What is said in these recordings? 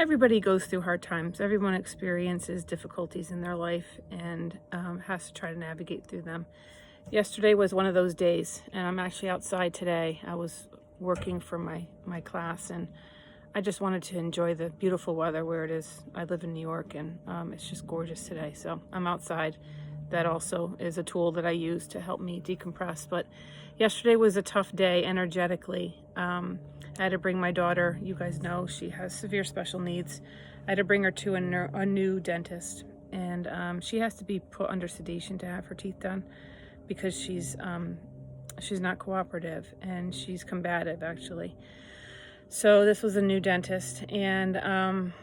Everybody goes through hard times. Everyone experiences difficulties in their life and has to try to navigate through them. Yesterday was one of those days, and I'm actually outside today. I was working for my class, and I just wanted to enjoy the beautiful weather where it is. I live in New York, and it's just gorgeous today. So I'm outside. That also is a tool that I use to help me decompress. But yesterday was a tough day energetically. I had to bring my daughter. You guys know she has severe special needs. I had to bring her to a new dentist, and she has to be put under sedation to have her teeth done because she's not cooperative and she's combative actually. So this was a new dentist, and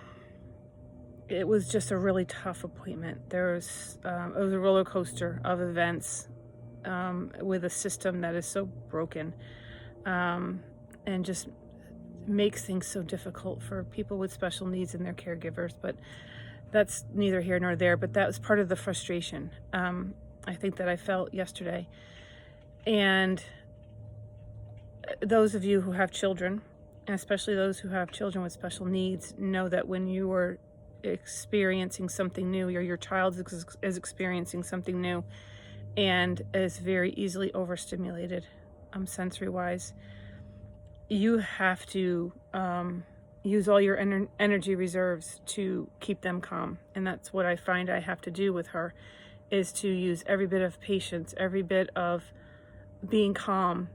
it was just a really tough appointment. It was a roller coaster of events with a system that is so broken and just makes things so difficult for people with special needs and their caregivers. But that's neither here nor there. But that was part of the frustration I think that I felt yesterday. And those of you who have children, and especially those who have children with special needs, know that when you are experiencing something new, or your child is experiencing something new and is very easily overstimulated sensory wise, you have to use all your energy reserves to keep them calm. And that's what I find I have to do with her, is to use every bit of patience, every bit of being calm.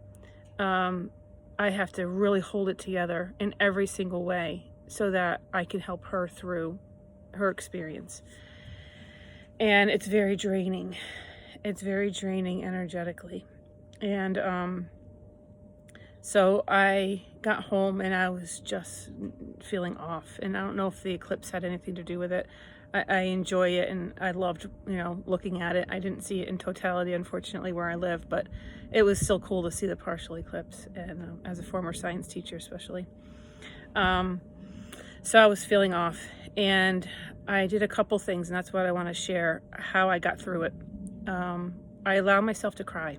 I have to really hold it together in every single way so that I can help her through her experience. And it's very draining. It's very draining energetically. And so I got home and I was just feeling off. And I don't know if the eclipse had anything to do with it. I enjoy it, and I loved, looking at it. I didn't see it in totality, unfortunately, where I live, but it was still cool to see the partial eclipse, and as a former science teacher especially. So I was feeling off, and I did a couple things, and that's what I want to share, how I got through it. I allow myself to cry.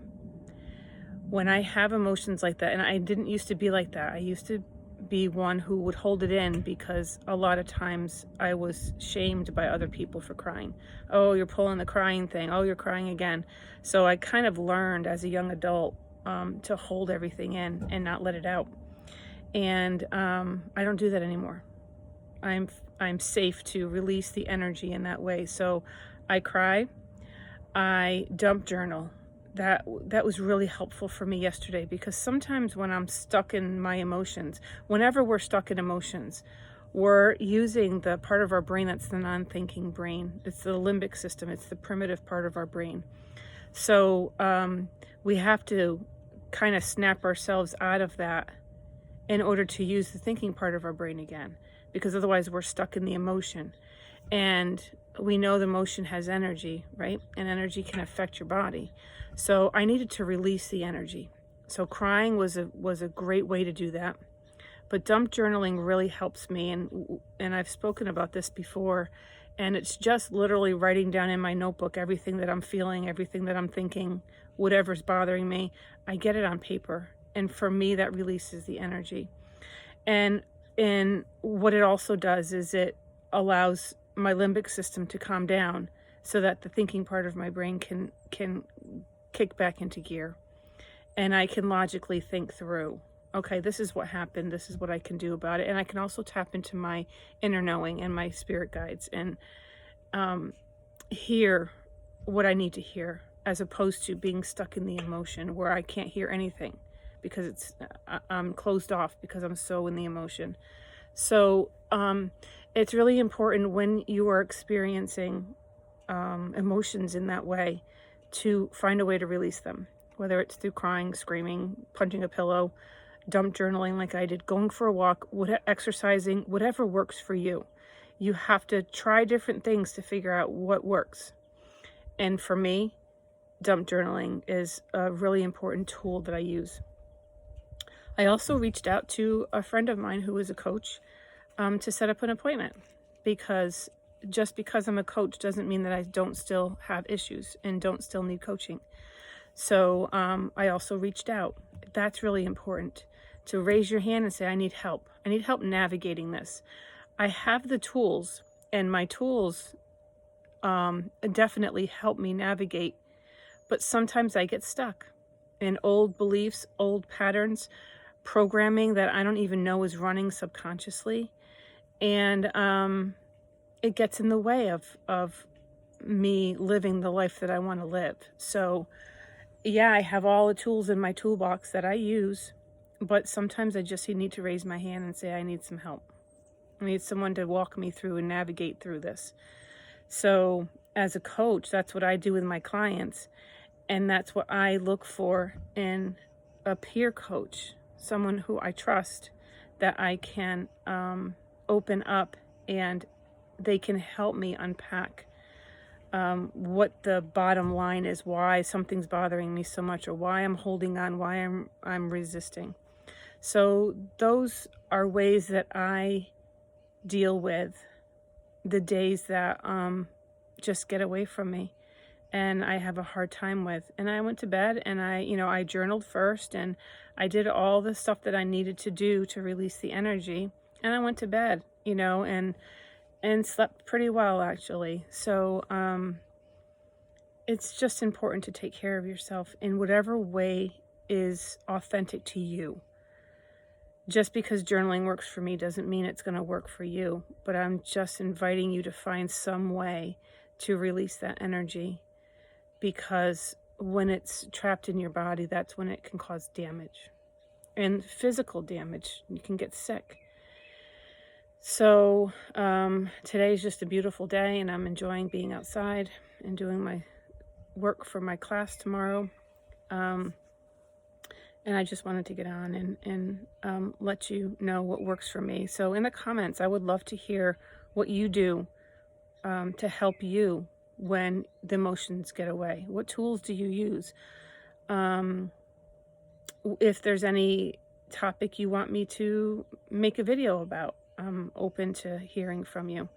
When I have emotions like that, and I didn't used to be like that. I used to be one who would hold it in because a lot of times I was shamed by other people for crying. Oh, you're pulling the crying thing. Oh, you're crying again. So I kind of learned as a young adult to hold everything in and not let it out. And I don't do that anymore. I'm safe to release the energy in that way. So I cry. I dump journal. That was really helpful for me yesterday, because sometimes when I'm stuck in my emotions, whenever we're stuck in emotions, we're using the part of our brain that's the non-thinking brain. It's the limbic system. It's the primitive part of our brain. So we have to kind of snap ourselves out of that in order to use the thinking part of our brain again, because otherwise we're stuck in the emotion. And we know the emotion has energy, right? And energy can affect your body. So I needed to release the energy. So crying was a great way to do that. But dump journaling really helps me, and I've spoken about this before, and it's just literally writing down in my notebook everything that I'm feeling, everything that I'm thinking, whatever's bothering me. I get it on paper, and for me that releases the energy. And what it also does is it allows my limbic system to calm down so that the thinking part of my brain can kick back into gear, and I can logically think through, okay, this is what happened, this is what I can do about it. And I can also tap into my inner knowing and my spirit guides and hear what I need to hear, as opposed to being stuck in the emotion where I can't hear anything because I'm closed off because I'm so in the emotion. So it's really important when you are experiencing emotions in that way to find a way to release them, whether it's through crying, screaming, punching a pillow, dump journaling like I did, going for a walk, exercising, whatever works for you. You have to try different things to figure out what works. And for me, dump journaling is a really important tool that I use. I also reached out to a friend of mine who is a coach to set up an appointment, because just because I'm a coach doesn't mean that I don't still have issues and don't still need coaching. So I also reached out. That's really important, to raise your hand and say, I need help. I need help navigating this. I have the tools, and my tools definitely help me navigate, but sometimes I get stuck in old beliefs, old patterns, programming that I don't even know is running subconsciously. And it gets in the way of me living the life that I want to live. So, yeah, I have all the tools in my toolbox that I use, but sometimes I just need to raise my hand and say, I need some help. I need someone to walk me through and navigate through this. So, as a coach, that's what I do with my clients. And that's what I look for in a peer coach, someone who I trust, that I can open up and they can help me unpack what the bottom line is, why something's bothering me so much, or why I'm holding on, why I'm resisting. So those are ways that I deal with the days that just get away from me and I have a hard time with. And I went to bed and I journaled first and I did all the stuff that I needed to do to release the energy. And I went to bed, and slept pretty well actually. So it's just important to take care of yourself in whatever way is authentic to you. Just because journaling works for me doesn't mean it's going to work for you, but I'm just inviting you to find some way to release that energy, because when it's trapped in your body, that's when it can cause damage and physical damage. You can get sick. So today is just a beautiful day and I'm enjoying being outside and doing my work for my class tomorrow. And I just wanted to get on and let you know what works for me. So in the comments, I would love to hear what you do to help you when the emotions get away. What tools do you use? If there's any topic you want me to make a video about, I'm open to hearing from you.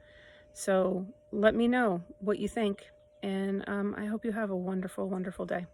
So let me know what you think. And I hope you have a wonderful, wonderful day.